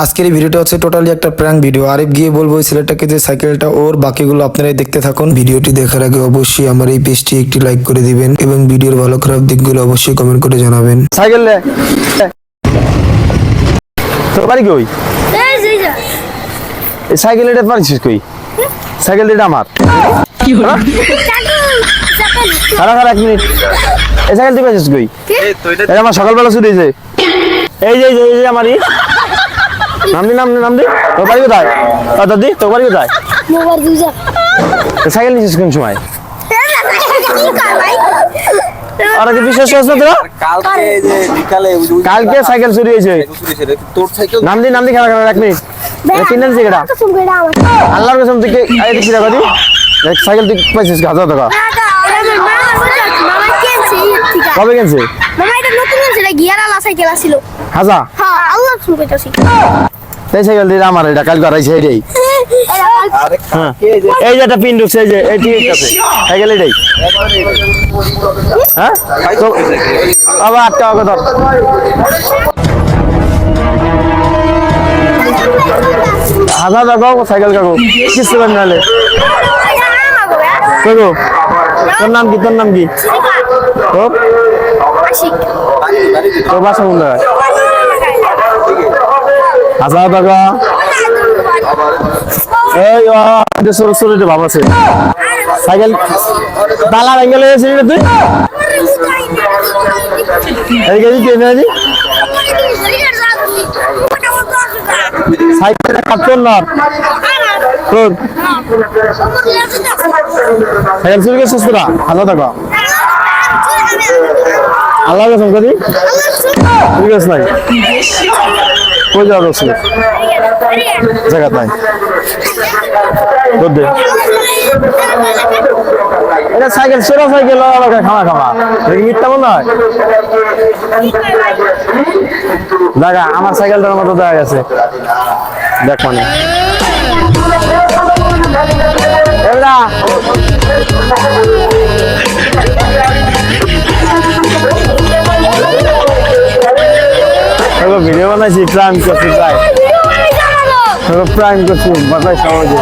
আজকের এই ভিডিওটা হচ্ছে টোটালি একটা প্র্যাঙ্ক ভিডিও। আরিফ গিয়ে বলবো ওই ছেলেটাকে যে সাইকেলটা ওর, বাকিগুলো আপনারাই দেখতে থাকুন। ভিডিওটি দেখার আগে অবশ্যই আমার এই পেজটি একটি লাইক করে দিবেন এবং ভিডিওর ভালো খারাপ দিকগুলো অবশ্যই কমেন্ট করে জানাবেন। সাইকেল লে তোর বাড়ি কই? এই সাইকেল এটা পারিস কই? সাইকেল এটা আমার। খারাপ খারাপ 1 মিনিট। এই সাইকেল তুই পাইছিস কই? এটা আমার সকালবেলা চুরি হয়েছে। এই যে আমারই নাম দি তোর বাড়ি কোথায়? দাদি তোর বাড়ি কোথায়? সাইকেল নিয়েছিস কোন সময়? আর কি বিশ্বাস করছ তোরা? কালকে সাইকেল চুরি হয়েছে। তোর সাইকেল নাম দি খারাপ 1 মিনিট। কিনেন সিগারেট আল্লাহর কসম থেকে এই কি টাকা দি সাইকেল তুই পাইছিস 1000 টাকা কবে কিনছে? মামা এটা নতুন কিনছে, এটা গিয়ার আলা সাইকেল আছিল। হাজা হ্যাঁ আল্লাহ কসম কইতাছি। এই সাইকেল দিয়ে আমার এটা কাল করাইছে এইটাই। হ্যাঁ এই যে একটা পিন ঢুকছে, এই যে এই ঠিক আছে সাইকেল এটাই। হ্যাঁ তো আবার 8 টাকা কত? হাজার টাকা সাইকেল কাকু কিস্তি বানালে কাকু। তোর নাম কি? তোর তোর বাসা কোন জায়গায়? হাজার টাকা এই ছোট ভাব আছে সাইকেল তালা ভেঙে লেগেছে তুই এই গেছি কে নেই সাইকেল কাটছেন না তোর সাইকেল চুরি করছিস তোরা? 1000 টাকা আল্লাহ কসম করি ঠিক আছে নাই কই যাওয়া যাচ্ছে জায়গা নাই দে এটা সাইকেল সেরা সাইকেল খামা দেখি মিথ্যা মনে হয় দেখা আমার সাইকেলটার মতো দেখা গেছে দেখ মানে ভিডিও বানাইছি প্রাইম করছি প্রাইম করছি বাসায় সহজে